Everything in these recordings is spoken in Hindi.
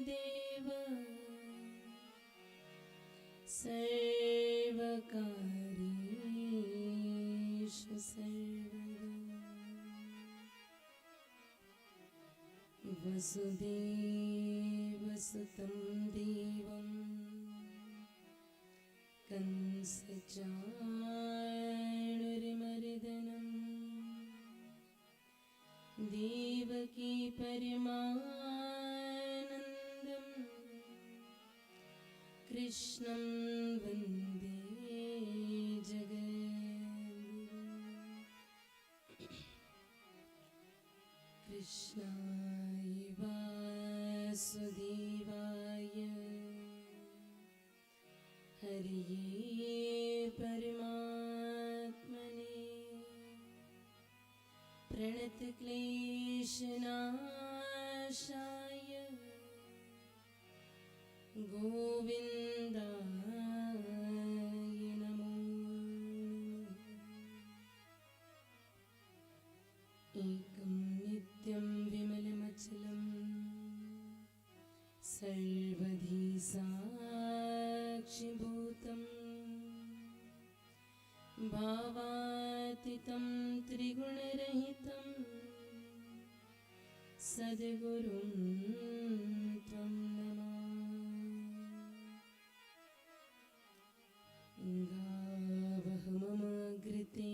देव सर्वकार्येषु सर्वदा वसुदेवसुतं देवं कंसचाणूरमर्दनं देवकी परमानन्दं कृष्णं वन्दे जगद्गुरुं। कृष्णाय वासुदेवाय हरये परमात्मने प्रणतक्लेशनाशाय गोविन्दाय नमो नमः। एकं नित्यं विमलमचलं सर्वधी साक्षिभूतं भावातीतं त्रिगुणरहितं सद्गुरुं त्वं नमामि। गावः मम घृते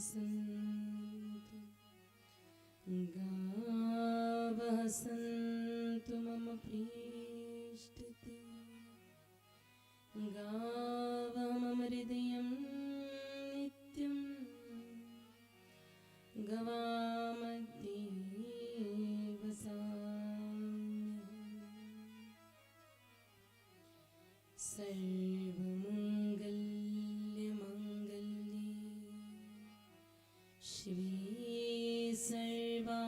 सन्तु, गावः सन्तु मम प्रीष्टते, गावः मम हृदयं नित्यं गवामध्ये वसाम्यहम्। सर्वमङ्गल्यमङ्गल्ये शिवे सर्वार्थसाधिके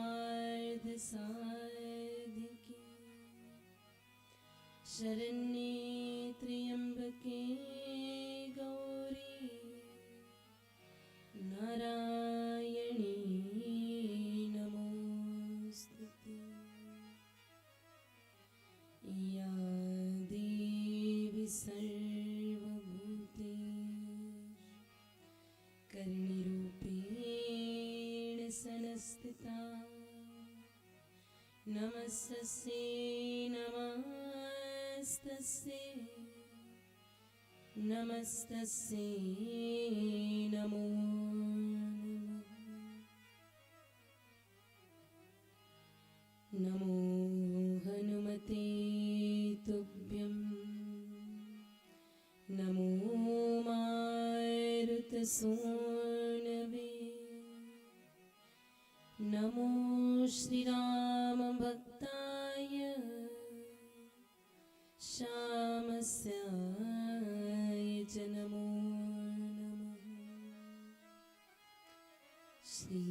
शरण्ये त्र्यम्बके गौरी नारायणी नमोस्तुते। या देवी सर्वभूतेषु करुणरूपेण संस्थिता नमस्तस्यै नमस्तस्यै नमस्तस्यै नमो नमः। नमो हनुमते तुभ्यं, नमो मारुतसूनवे, नमो श्रीरामभक्ताय श्यामस्याय च नमो नमः। श्री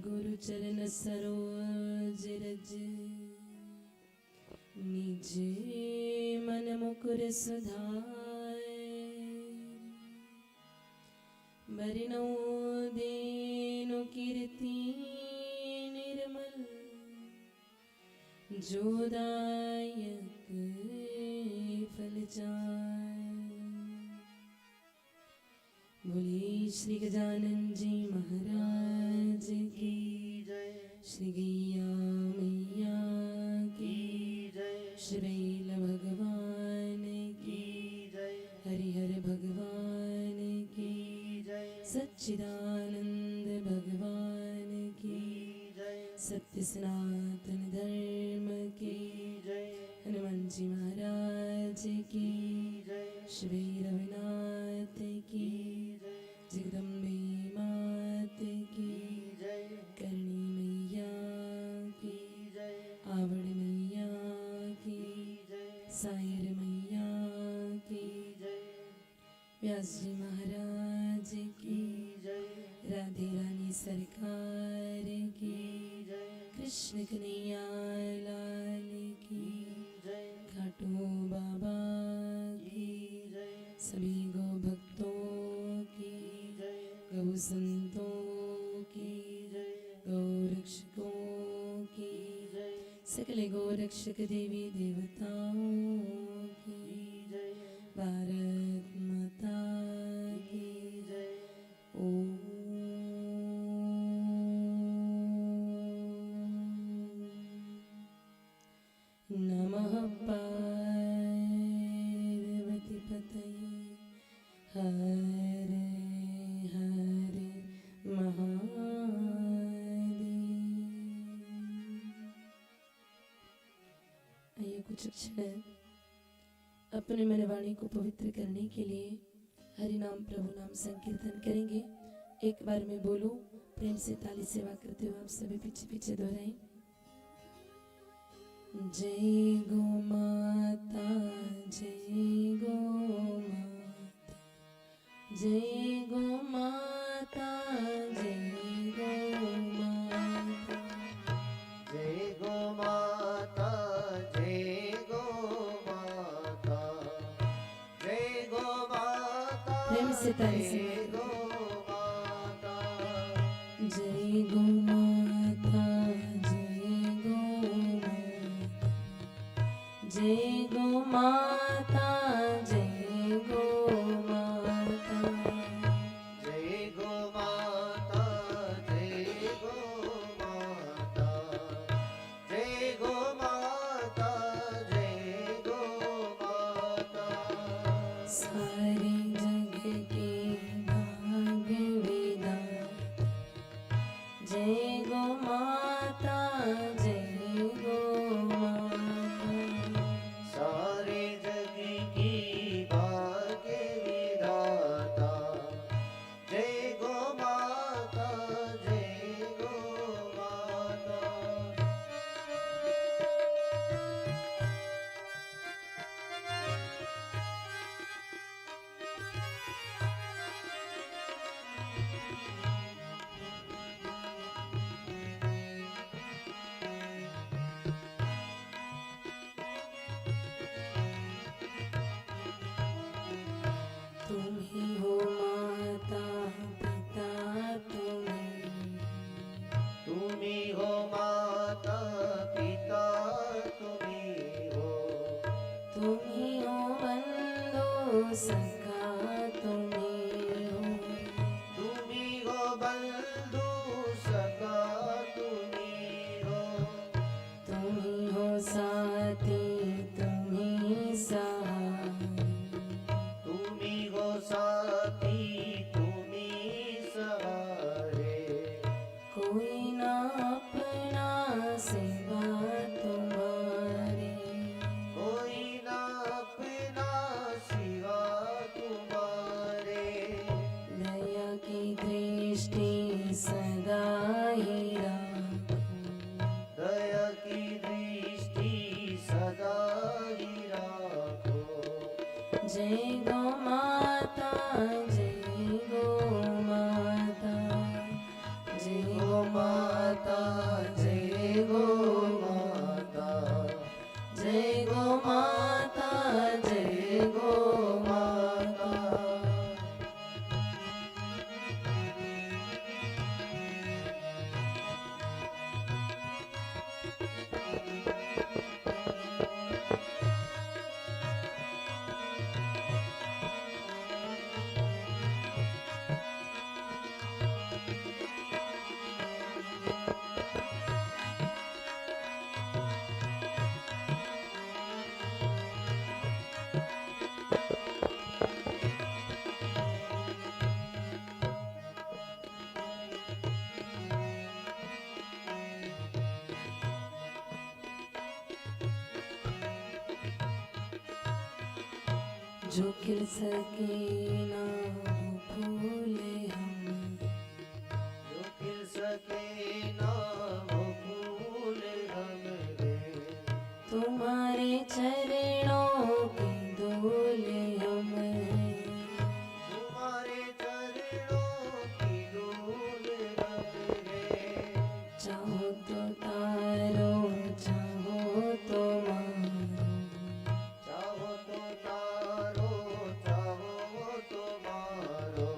गुरुचरण सरोज रज निज मन मुकुर सुधार, बरनौ देनु कीर्ति निर्मल, जोदायक फल चार। बोलिए श्री गजानन जी महाराज की जय, श्री गैया मैया की जय, श्रील भगवान की जय, हरिहर भगवान की जय, सच्चिदानंद भगवान की जय, सत्य सनातन धर्म की जय, हनुमान जी महाराज की जय, श्री रघुनाथ की जगदम्बे मात की जय, करणी मैया की जय, आवड़ मैया की जय, सायर मैया की जय, व्यास जी महाराज की जय, राधे रानी सरकार की जय, कृष्ण कन्हैया लाल की जय, खाटू बाबा की जय, सभी गौ भक्तों की जय, गौ संतों की जय, गौ रक्षकों की सकल गोरक्षक देवी देवताओं की जय भारत माता की जय ओम नमः पार्वती पतये हर हर महादेव। आइए कुछ क्षण अपने मन वाणी को पवित्र करने के लिए हरि नाम प्रभु नाम संकीर्तन करेंगे। एक बार मैं बोलूं, प्रेम से ताली सेवा करते हुए आप सभी पीछे पीछे दोहराएं। जय गो माता जय गो माता जय गो माता जय गो माता जय गो माता जय गो माता जय गो माता प्रेम से ताली जय सेवा गो माता जय गो माता जय गो माता जय गो माता जय गो माता जय गो माता जय गो माता जय गो माता सारे जग के भाग्य विधाता जय गो माता जय गो माता सारे जग की भाग्य विधाता जय गो माता जय गो माता तुम ही हो माता पिता तुम्ही हो माता पिता तुम्ही हो तुम ही हो बंधु सखा तुम्ही हो बंधु सखा तुम्ही हो साथी तुम्ही सहाय हो साथी तुम्ही सहारे कोई ना अपना सिवा तुम्हारे कोई ना अपना सिवा तुम्हारे दया की दृष्टि सदा ही राखो दया की दृष्टि सदा ही राखो जय गो माता जय गो माता जय गो माता जय गो माता जय गो माता जय गो माता जो खिल सके ना वो फूले हम जो खिल सके ना वो फूल हमरे तुम्हारे चरणों की धूल हम तुम्हारे चरणों की धूल हमरे चाहो तो तारो चाहो तो मारो चाहो तो तारो चाहो तो मारो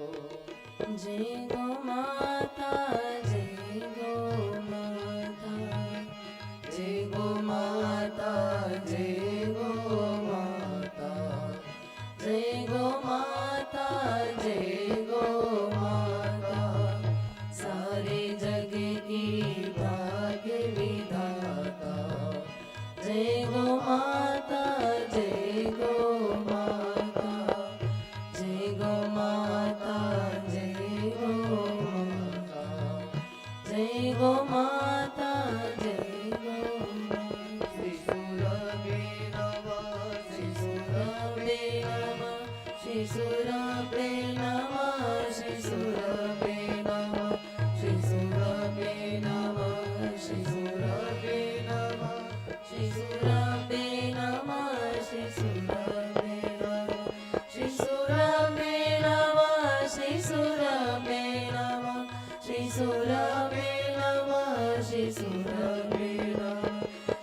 श्री सुराम्बे नमः श्री सुराम्बे नमः श्री सुराम्बे नमः श्री सुराम्बे नमः श्री सुराम्बे नमः श्री सुराम्बे नमः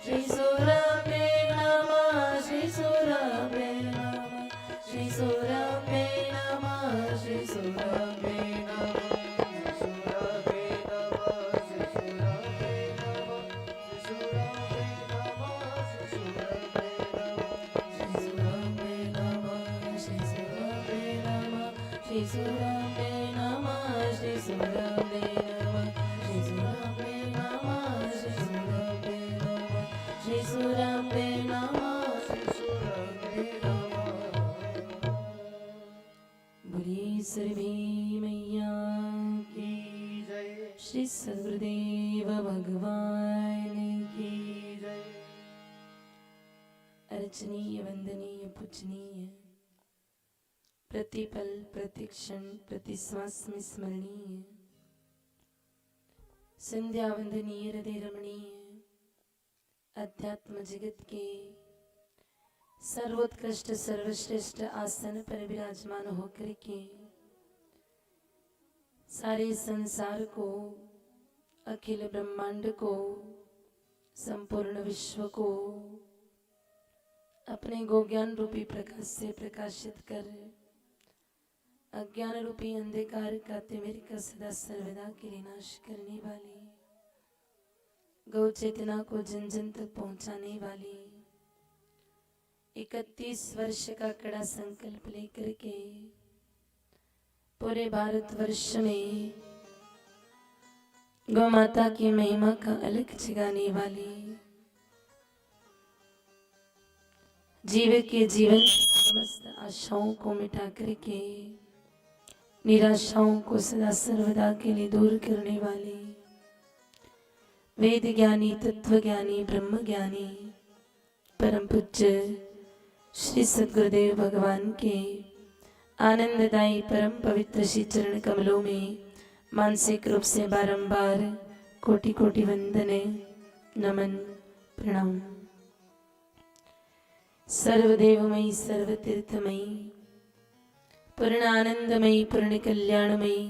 श्री सुराम्बे नमः श्री सुराम्बे नमः श्री सुराम्बे नमः श्री सुराम्बे श्री सुराम्बे नमः श्री सुराम्बे नमः श्री सुराम्बे नमः श्री सुराम्बे नमः श्री सुराम्बे नमः श्री सुराम्बे नमः। बोलिए सर्वे मैया की जय श्री सद्गुरुदेव भगवान की जय। अर्चनीय वंदनीय पूजनीय प्रतिपल प्रतिक्षण प्रतिश्वास में स्मरणीय संध्या वंदनीय हृदय रमणीय अध्यात्म जगत के सर्वोत्कृष्ट सर्वश्रेष्ठ आसन पर विराजमान होकर के सारे संसार को, अखिल ब्रह्मांड को, संपूर्ण विश्व को अपने गोज्ञान रूपी प्रकाश से प्रकाशित कर अज्ञान रूपी अंधकार का तिमिर का सदा सर्वदा के लिए नाश करने वाली, गौ चेतना को जन जन तक पहुंचाने वाली 31 वर्ष का कड़ा संकल्प लेकर के पूरे भारतवर्ष में गौ माता की महिमा का अलग जगाने वाली, जीव के जीवन समस्त आशाओं को मिटा करके निराशाओं को सदा सर्वदा के लिए दूर करने वाली, वेद ज्ञानी तत्व ज्ञानी ब्रह्म ज्ञानी परम पूज्य श्री सद्गुरुदेव भगवान के आनंददायी परम पवित्र श्री चरण कमलों में मानसिक रूप से बारंबार कोटि कोटि वंदने नमन प्रणाम। सर्वदेवमयी सर्वतीर्थमयी पूर्ण आनंदमयी पूर्ण कल्याणमयी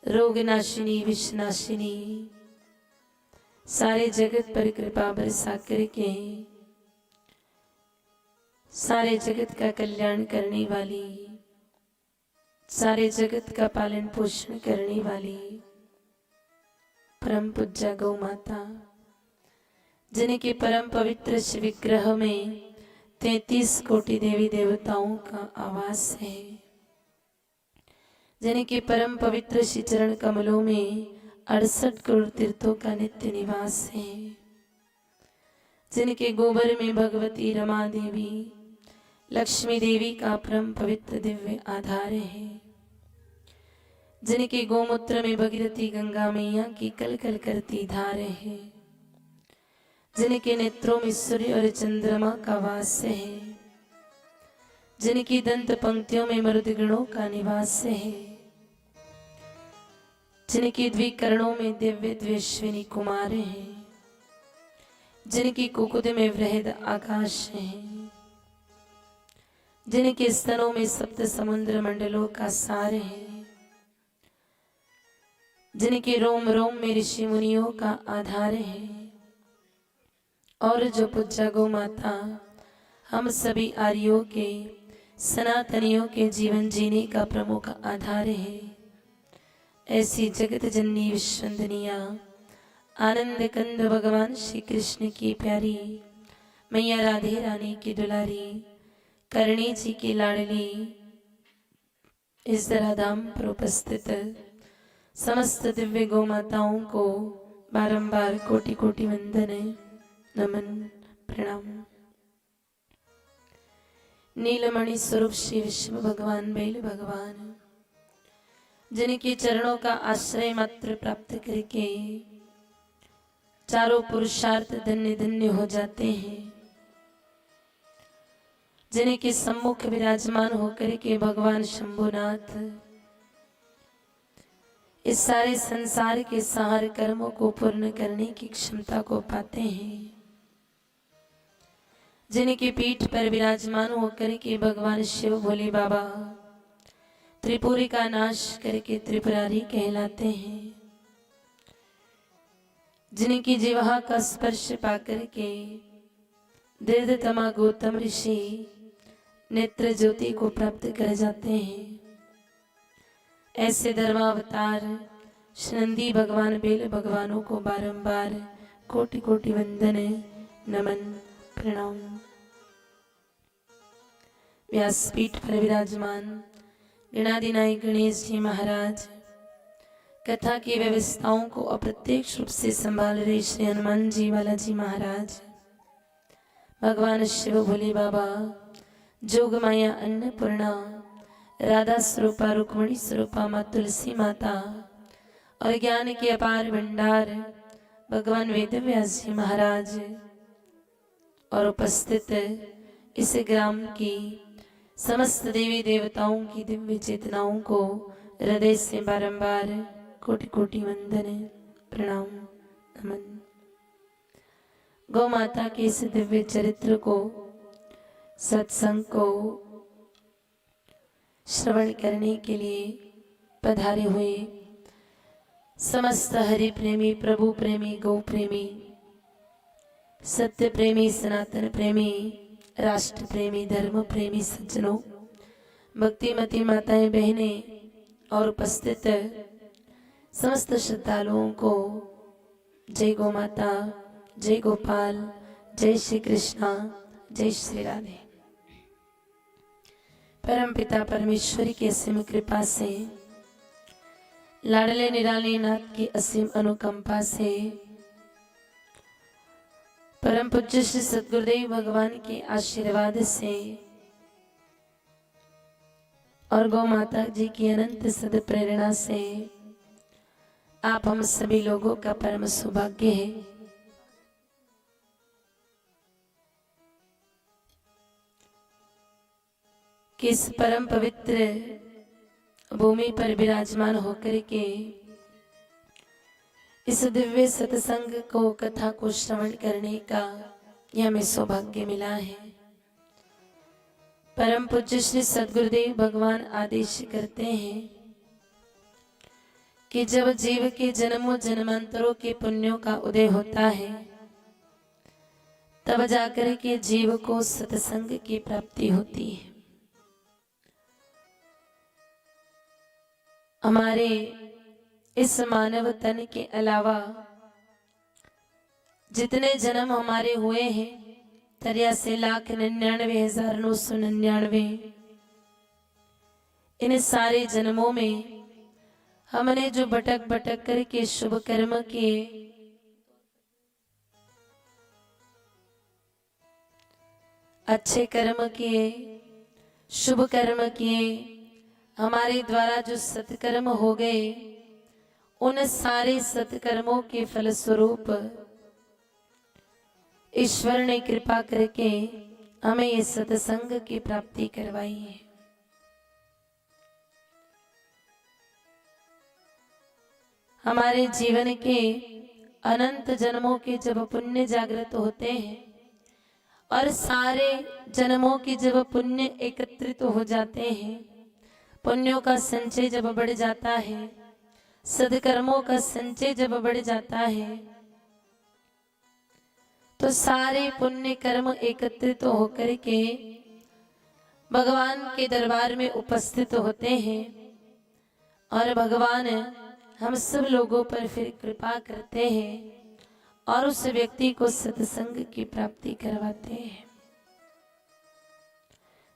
रोगनाशिनी विषनाशिनी सारे जगत पर कृपा बरसा करके सारे जगत का कल्याण करने वाली, सारे जगत का पालन पोषण करने वाली परम पूज्य गौ माता, जिनके परम पवित्र विग्रह में 33 कोटि देवी देवताओं का आवास है, जिनके परम पवित्र श्री चरण कमलों में 68 करोड़ तीर्थों का नित्य निवास है, जिनके गोबर में भगवती रमा देवी लक्ष्मी देवी का परम पवित्र दिव्य आधार है, जिनके गोमूत्र में भगीरथी गंगा मैया की कल कल करती धार है, जिनके नेत्रों में सूर्य और चंद्रमा का वास है, जिनकी दंत पंक्तियों में मरुदगणों का निवास है, जिनकी द्विकरणों में दिव्य द्वेश्विनी कुमार है, जिनकी कुकुद में वृहद आकाश है, जिनके स्तनों में सप्त समुद्र मंडलों का सार है, जिनके रोम रोम में ऋषि मुनियों का आधार है, और जो पूज्य गौ माता हम सभी आर्यों के सनातनियों के जीवन जीने का प्रमुख आधार है, ऐसी जगत जननी विश्वंदनिया आनंद कंद भगवान श्री कृष्ण की प्यारी मैया राधे रानी की दुलारी करणी जी की लाडली इस धराधाम पर उपस्थित समस्त दिव्य गौ माताओं को बारंबार कोटि कोटि वंदन नमन प्रणाम। नीलमणि स्वरूप श्री विष्णु भगवान बैल भगवान, जिनके चरणों का आश्रय मात्र प्राप्त करके चारों पुरुषार्थ धन्य धन्य हो जाते हैं, जिनके सम्मुख विराजमान होकर के भगवान शंभुनाथ इस सारे संसार के सार कर्मों को पूर्ण करने की क्षमता को पाते हैं, जिनकी पीठ पर विराजमान होकर के भगवान शिव भोले बाबा त्रिपुरी का नाश करके त्रिपुरारी कहलाते हैं, जिनकी जिह्वा का स्पर्श पाकर के दीर्घतमा गौतम ऋषि नेत्र ज्योति को प्राप्त कर जाते हैं, ऐसे धर्मावतार नंदी भगवान बेल भगवानों को बारंबार कोटि कोटि वंदन नमन प्रणाम। व्यासपीठ पर विराजमान गणाधिनायक गणेश जी महाराज, कथा की व्यवस्थाओं को अप्रत्यक्ष रूप से संभाल रहे श्री हनुमान जी बालाजी महाराज, भगवान शिव भोले बाबा, जोग माया अन्नपूर्णा, राधा स्वरूपा रुक्मणी स्वरूपा माँ तुलसी माता और ज्ञान के अपार भंडार भगवान वेद व्यास जी महाराज और उपस्थित इस ग्राम की समस्त देवी देवताओं की दिव्य चेतनाओं को हृदय से बारंबार कोटि कोटि वंदन प्रणाम नमन। गौ माता के इस दिव्य चरित्र को, सत्संग को श्रवण करने के लिए पधारे हुए समस्त हरि प्रेमी, प्रभु प्रेमी, गौ प्रेमी, सत्य प्रेमी, सनातन प्रेमी, राष्ट्र प्रेमी, धर्म प्रेमी सज्जनों, भक्तिमती माताएं बहनें और उपस्थित समस्त श्रद्धालुओं को जय गौ माता, जय गोपाल, जय श्री कृष्णा, जय श्री राधे। परम पिता परमेश्वरी की असीम कृपा से, लाडले निराले नाथ की असीम अनुकंपा से, परम पूज्य श्री सद्गुरुदेव भगवान के आशीर्वाद से और गौ माता जी की अनंत सद प्रेरणा से आप हम सभी लोगों का परम सौभाग्य है कि इस परम पवित्र भूमि पर विराजमान होकर के इस दिव्य सत्संग को, कथा को श्रवण करने का यह हमें सौभाग्य मिला है। परम पूज्य श्री सद्गुरुदेव भगवान आदेश करते हैं कि जब जीव के जन्मों जन्मांतरों के पुण्यों का उदय होता है, तब जाकर के जीव को सत्संग की प्राप्ति होती है। हमारे इस मानव तन के अलावा जितने जन्म हमारे हुए हैं, 83,99,999, इन सारे जन्मों में हमने जो भटक भटक करके शुभ कर्म किए, अच्छे कर्म किए, शुभ कर्म किए, हमारे द्वारा जो सत्कर्म हो गए, उन सारे सत्कर्मों के फलस्वरूप ईश्वर ने कृपा करके हमें इस सत्संग की प्राप्ति करवाई है। हमारे जीवन के अनंत जन्मों के जब पुण्य जागृत होते हैं और सारे जन्मों की जब पुण्य एकत्रित हो जाते हैं, पुण्यों का संचय जब बढ़ जाता है, सद्कर्मों का संचय जब बढ़ जाता है, तो सारे पुण्य कर्म एकत्रित होकर के भगवान के दरबार में उपस्थित होते हैं और भगवान हम सब लोगों पर फिर कृपा करते हैं और उस व्यक्ति को सत्संग की प्राप्ति करवाते हैं।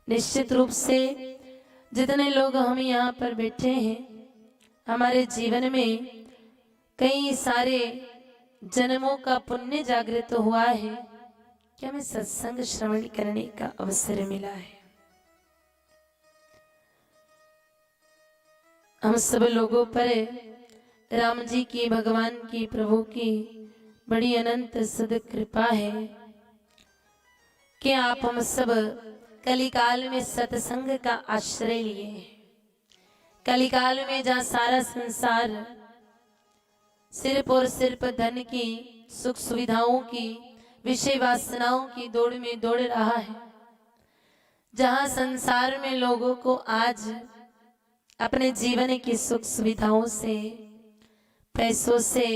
निश्चित रूप से जितने लोग हम यहाँ पर बैठे हैं, हमारे जीवन में कई सारे जन्मों का पुण्य जागृत हुआ है कि हमें सत्संग श्रवण करने का अवसर मिला है। हम सब लोगों पर राम जी की, भगवान की, प्रभु की बड़ी अनंत सद कृपा है कि आप हम सब कलिकाल में सत्संग का आश्रय लिए। कलिकाल में जहाँ सारा संसार सिर्फ और सिर्फ धन की, सुख सुविधाओं की, विषय वासनाओं की दौड़ में दौड़ रहा है, जहां संसार में लोगों को आज अपने जीवन की सुख सुविधाओं से, पैसों से,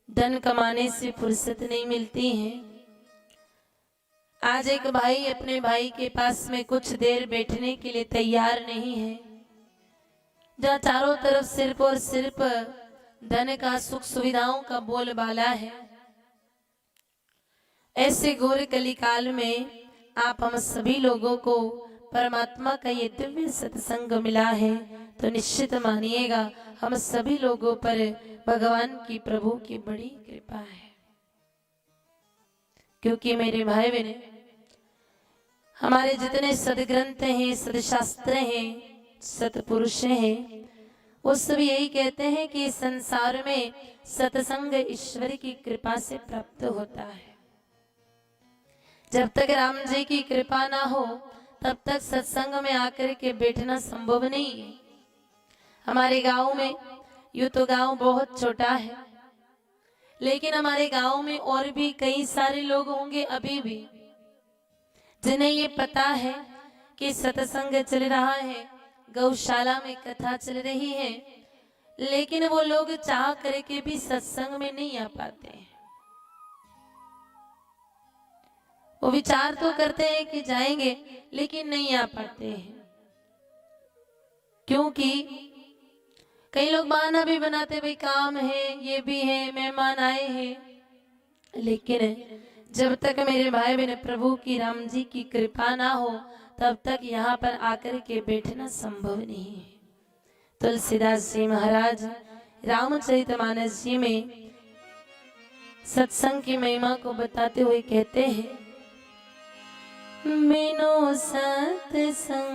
धन कमाने से फुर्सत नहीं मिलती है। आज एक भाई अपने भाई के पास में कुछ देर बैठने के लिए तैयार नहीं है, जहाँ चारों तरफ सिर्फ और सिर्फ धन का, सुख सुविधाओं का बोलबाला है। ऐसे घोर कलिकाल में आप हम सभी लोगों को परमात्मा का ये दिव्य सत्संग मिला है, तो निश्चित मानिएगा हम सभी लोगों पर भगवान की, प्रभु की बड़ी कृपा है। क्योंकि मेरे भाई बहन, हमारे जितने सदग्रंथ हैं, सदशास्त्र हैं, सतपुरुष हैं, वो सब यही कहते हैं कि संसार में सत्संग ईश्वर की कृपा से प्राप्त होता है। जब तक राम जी की कृपा ना हो तब तक सत्संग में आकर के बैठना संभव नहीं है। हमारे गांव में, यूं तो गांव बहुत छोटा है, लेकिन हमारे गांव में और भी कई सारे लोग होंगे अभी भी, जिन्हें ये पता है कि सत्संग चल रहा है, गौशाला में कथा चल रही है, लेकिन वो लोग चाह करके भी सत्संग में नहीं आ पाते हैं। वो विचार तो करते हैं कि जाएंगे, लेकिन नहीं आ पाते हैं, क्योंकि कई लोग बहाना भी बनाते, भाई काम है, ये भी है, मेहमान आए हैं। लेकिन जब तक मेरे भाई बहन प्रभु की, राम जी की कृपा ना हो तब तक यहाँ पर आकर के बैठना संभव नहीं है। तुलसीदास जी महाराज रामचरितमानस जी में सत्संग की महिमा को बताते हुए कहते हैं, बिनु सत्संग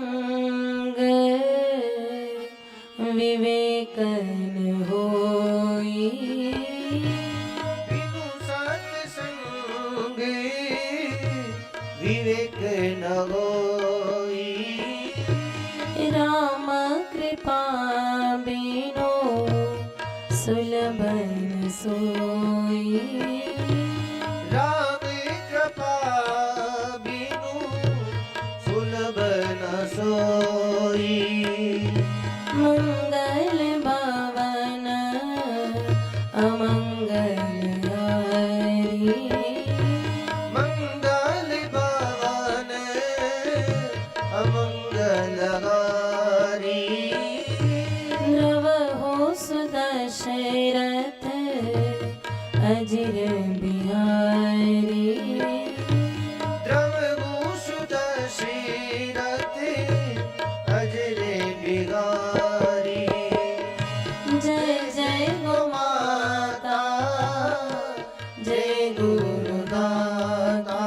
विवेकन होई, बिनु सत्संग विवेक न होई, राम कृपा बिनु सुलभ न सोई, राम कृपा बिनु सुलभ न सोई, मंगल भवन अमंगल हारी, मंगल भवन अमंगल हारी, नव हो सुदशरथ अजिर बिहारी, द्रवभूषु दशरथ अजर बिहारी, जय जय गो माता जय गुरुदाता,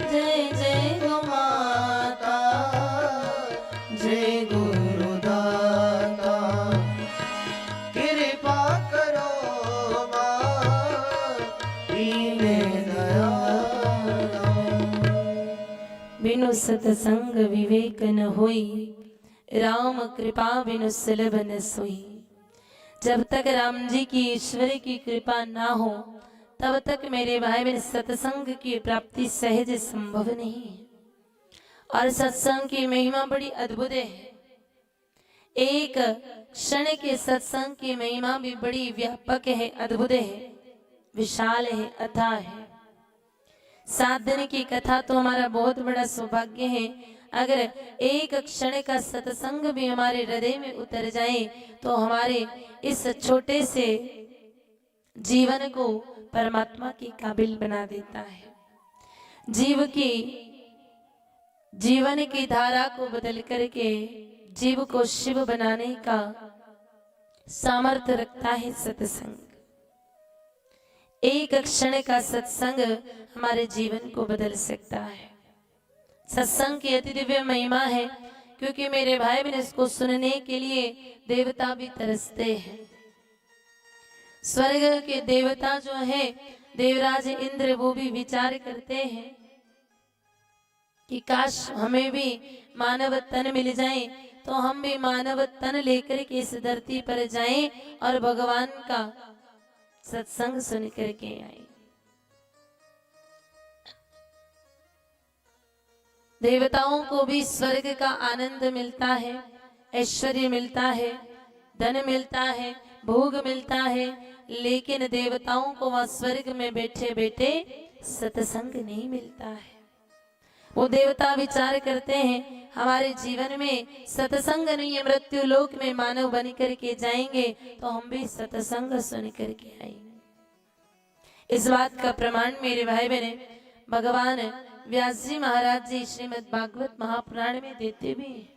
जय जय गो माता जय गुरुदाता, कृपा करो माँ दीन दयाल। बिनु सत्संग विवेक न होई, राम कृपा बिनु सुलभ न सोई। जब तक राम जी की, ईश्वर की कृपा ना हो तब तक मेरे भाई बहन सत्संग की प्राप्ति सहज संभव नहीं है। और सत्संग की महिमा बड़ी अद्भुत है। एक क्षण के सत्संग की महिमा भी बड़ी व्यापक है, अद्भुत है, विशाल है, अथाह है। 7 दिन की कथा तो हमारा बहुत बड़ा सौभाग्य है। अगर एक क्षण का सत्संग भी हमारे हृदय में उतर जाए तो हमारे इस छोटे से जीवन को परमात्मा के काबिल बना देता है। जीव की जीवन की धारा को बदल करके जीव को शिव बनाने का सामर्थ्य रखता है सत्संग। एक क्षण का सत्संग हमारे जीवन को बदल सकता है। सत्संग की अति दिव्य महिमा है, क्योंकि मेरे भाई बहन इसको सुनने के लिए देवता भी तरसते हैं। स्वर्ग के देवता जो हैं, देवराज इंद्र, वो भी विचार करते हैं कि काश हमें भी मानव तन मिल जाए तो हम भी मानव तन लेकर के इस धरती पर जाएं और भगवान का सत्संग सुन करके आए। देवताओं को भी स्वर्ग का आनंद मिलता है, ऐश्वर्य मिलता है, धन मिलता है, भोग मिलता है, लेकिन देवताओं को वहां स्वर्ग में बैठे बैठे सत्संग नहीं मिलता है। वो देवता विचार करते हैं हमारे जीवन में सत्संग नहीं है, मृत्यु लोक में मानव बन करके जाएंगे तो हम भी सत्संग सुन करके आएंगे। इस बात का प्रमाण मेरे भाई बहने भगवान व्यास जी महाराज जी श्रीमद् भागवत महापुराण में देते भी हैं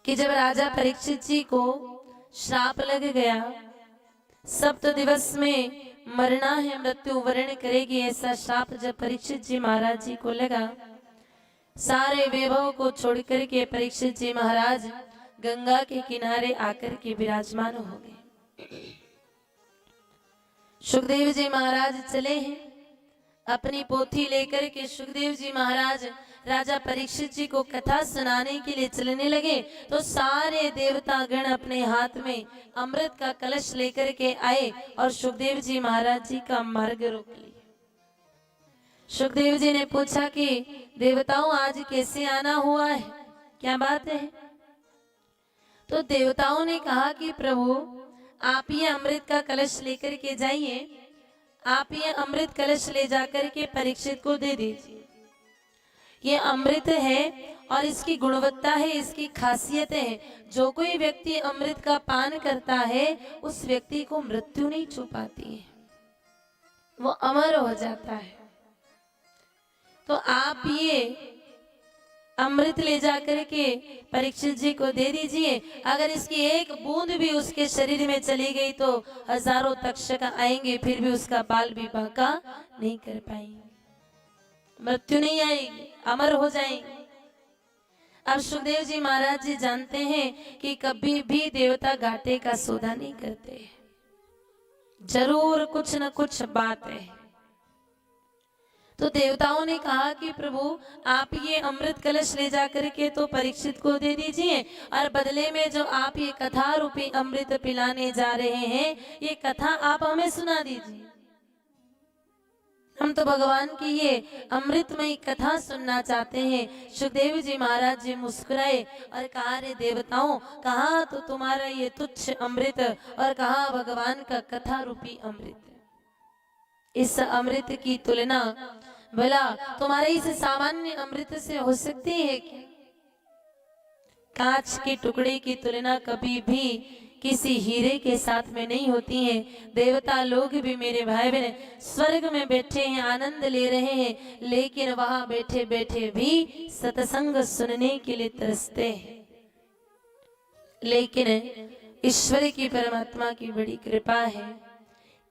कि जब राजा परीक्षित जी को श्राप लग गया, 7 दिवस में मरना है, मृत्यु वर्ण करेगी, ऐसा श्राप जब परीक्षित जी महाराज जी को लगा, सारे वैभव को छोड़ करके परीक्षित जी महाराज गंगा के किनारे आकर के विराजमान हो गए। सुखदेव जी महाराज चले हैं अपनी पोथी लेकर के। सुखदेव जी महाराज राजा परीक्षित जी को कथा सुनाने के लिए चलने लगे तो सारे देवता गण अपने हाथ में अमृत का कलश लेकर के आए और सुखदेव जी महाराज जी का मार्ग रोक लिया। सुखदेव जी ने पूछा कि देवताओं आज कैसे आना हुआ है, क्या बात है? तो देवताओं ने कहा कि प्रभु आप ये अमृत का कलश लेकर के जाइए, आप ये अमृत कलश ले जाकर के परीक्षित को दे दीजिए। ये अमृत है और इसकी गुणवत्ता है, इसकी खासियत है, जो कोई व्यक्ति अमृत का पान करता है उस व्यक्ति को मृत्यु नहीं छू पाती है, वो अमर हो जाता है। तो आप ये अमृत ले जाकर के परीक्षित जी को दे दीजिए। अगर इसकी एक बूंद भी उसके शरीर में चली गई तो हजारों तक्षक आएंगे, फिर भी उसका बाल भी बांका नहीं कर पाएंगे, मृत्यु नहीं आएगी, अमर हो जाएंगे। अब सुखदेव जी महाराज जी जानते हैं कि कभी भी देवता घाटे का सौदा नहीं करते, जरूर कुछ न कुछ बात है। तो देवताओं ने कहा कि प्रभु आप ये अमृत कलश ले जाकर के तो परीक्षित को दे दीजिए और बदले में जो आप ये कथा रूपी अमृत पिलाने जा रहे हैं, ये कथा आप हमें सुना दीजिए। हम तो भगवान की ये अमृतमयी कथा सुनना चाहते हैं। सुखदेव जी महाराज जी मुस्कुराए और कहा, रे देवताओं, कहा तो तुम्हारा ये तुच्छ अमृत और कहा भगवान का कथा रूपी अमृत। इस अमृत की तुलना भला तुम्हारे इस सामान्य अमृत से हो सकती है क्या? कांच के टुकड़े की तुलना कभी भी किसी हीरे के साथ में नहीं होती है। देवता लोग भी मेरे भाई बहन स्वर्ग में बैठे हैं, आनंद ले रहे हैं, लेकिन वहां बैठे बैठे भी सत्संग सुनने के लिए तरसते हैं। लेकिन ईश्वर की परमात्मा की बड़ी कृपा है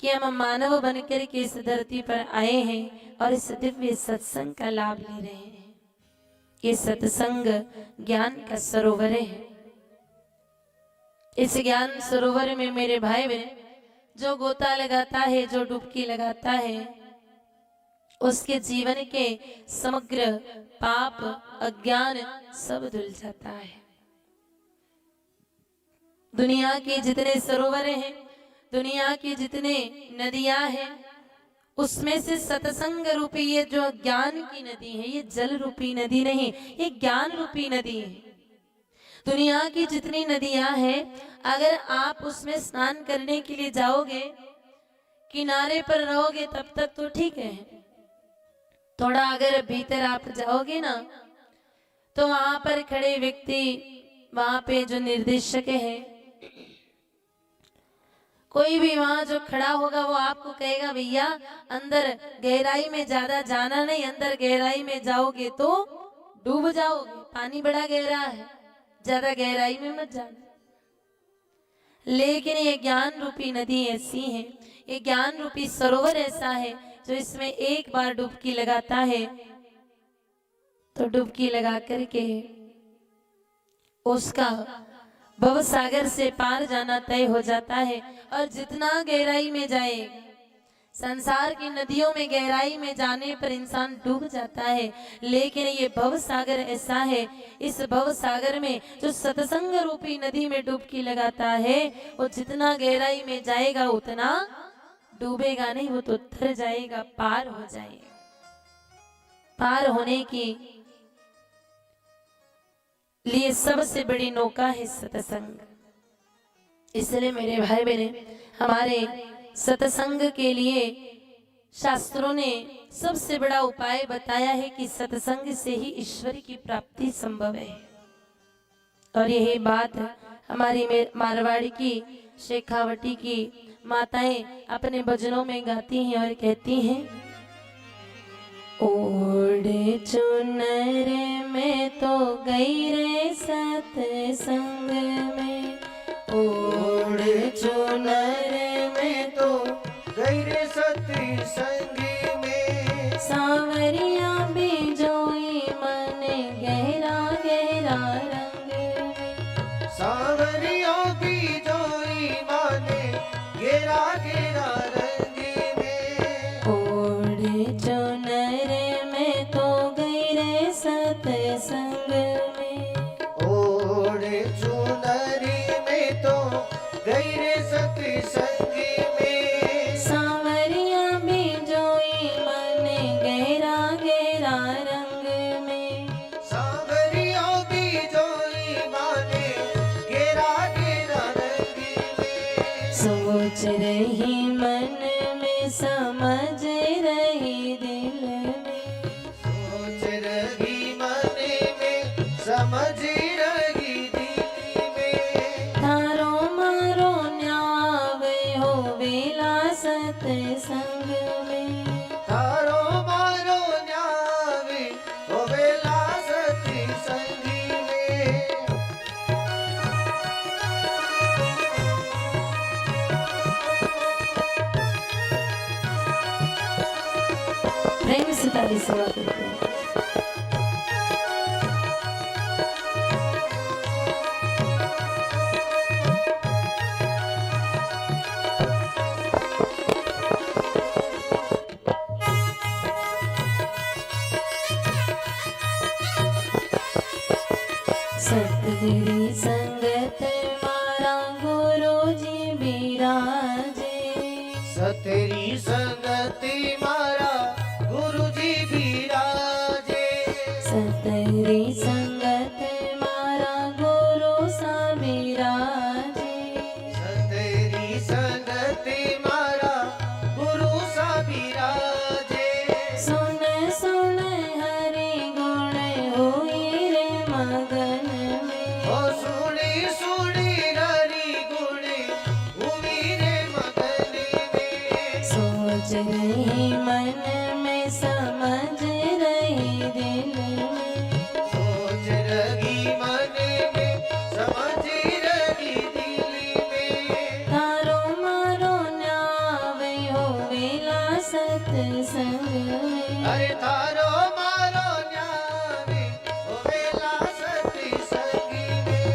कि हम मानव बनकर के इस धरती पर आए हैं और इस दिव्य सत्संग का लाभ ले रहे हैं। ये सत्संग ज्ञान का सरोवर है। इस ज्ञान सरोवर में मेरे भाई बहन जो गोता लगाता है, जो डुबकी लगाता है, उसके जीवन के समग्र पाप अज्ञान सब धुल जाता है। दुनिया के जितने सरोवर हैं, दुनिया की जितने नदियां हैं, उसमें से सत्संग रूपी ये जो ज्ञान की नदी है, ये जल रूपी नदी नहीं, ये ज्ञान रूपी नदी है। दुनिया की जितनी नदियां हैं, अगर आप उसमें स्नान करने के लिए जाओगे, किनारे पर रहोगे तब तक तो ठीक है, थोड़ा अगर भीतर आप जाओगे ना तो वहां पर खड़े व्यक्ति, वहां पे जो निर्देशक है, कोई भी वहां जो खड़ा होगा वो आपको कहेगा भैया अंदर गहराई में ज्यादा जाना नहीं, अंदर गहराई में जाओगे तो डूब जाओगे, पानी बड़ा गहरा है, ज्यादा गहराई में मत जाना। लेकिन ये ज्ञान रूपी नदी ऐसी है, ये ज्ञान रूपी सरोवर ऐसा है जो इसमें एक बार डुबकी लगाता है तो डुबकी लगा करके उसका भव सागर से पार जाना तय हो जाता है। और जितना गहराई में जाए, संसार की नदियों में गहराई में जाने पर इंसान डूब जाता है, लेकिन ये भव सागर ऐसा है, इस भव सागर में जो सत्संग रूपी नदी में डुबकी लगाता है, वो जितना गहराई में जाएगा उतना डूबेगा नहीं, वो तो तर जाएगा, पार हो जाएगा। पार होने की लिए सबसे बड़ी नौका है सत्संग। इसलिए मेरे भाई बहने, हमारे सत्संग के लिए शास्त्रों ने सबसे बड़ा उपाय बताया है कि सत्संग से ही ईश्वर की प्राप्ति संभव है। और यही बात हमारी मारवाड़ी की शेखावटी की माताएं अपने भजनों में गाती हैं और कहती हैं, ओढ़े चुनर में तो गई रे सत्संग में, ओढ़े चुनर में तो गई रे सत्संग में, सांवरिया बिजोई मन गहरा गहरा रंग में, सांवरियों की जोई माने गेरा गेरा रंग में, ओढ़े चुनर में तो गई रे सत्संग में, ओढ़े चुनरी में तो गई रे सत्संग में, सांवरिया बिजोई मन गहरा गहरा रंग में, सांवरियों की जोई माने गेरा गेरा रंग में, सोच रही मन में समझ रही दिल में, सोच रही मन में समझ रही दिल में, तारो मारो न्यावे हो वेला सत्संग में, तारो मारो न्यावे ओ वेला सत्संग में, प्रेम से ताली सेवा करते हैं। सतगिरी संगत मारा गुरु जी बिराजे, सतेरी संगति मारा गुरु जी बिराजे, सतगिरी संगत मारा गुरु सा बिराजे, सतेरी संगति मारा गुरु सा बिराजे, सुन सुन हरि गुण होई रे मगन में, ओ सुनी सुनी हरि गुण हुई रे मगन में, सोच रही मन में समझ रही दिल में, सोच रही मन में समझ रही दिल में, तारो मारो न्यावे हो वेला सत्संग में, अरे थारो मारो न्यावे ओ वेला सत्संग में,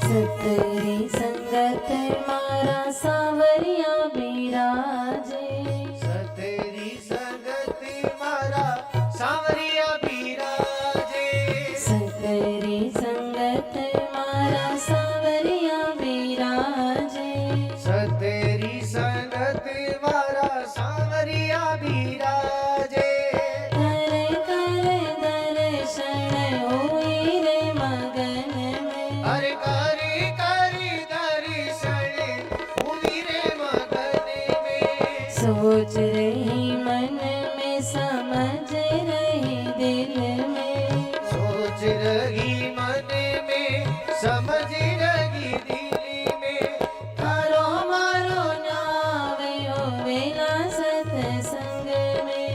सतरी संगत मारा सांवरिया बिराजे, सतेरी संगति मारा सांवरिया बिराजे, सतरी संगत मारा सांवरिया बिराजे, सतेरी संगति मारा सांवरिया बिराजे, कर कर दर्शन होई रे मगन में, अरे करी करी दर्शन हुई रे मगन में, सोच रही मन में समझ रही दिल में, सोच रही मन में समझ रही दिल में, तारो मारो न्यावे हो वेला सत्संग में,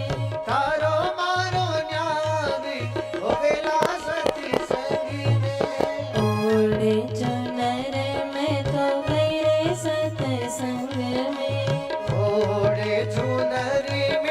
तारो मारो न्यावे संग में ओढ़े चुनरी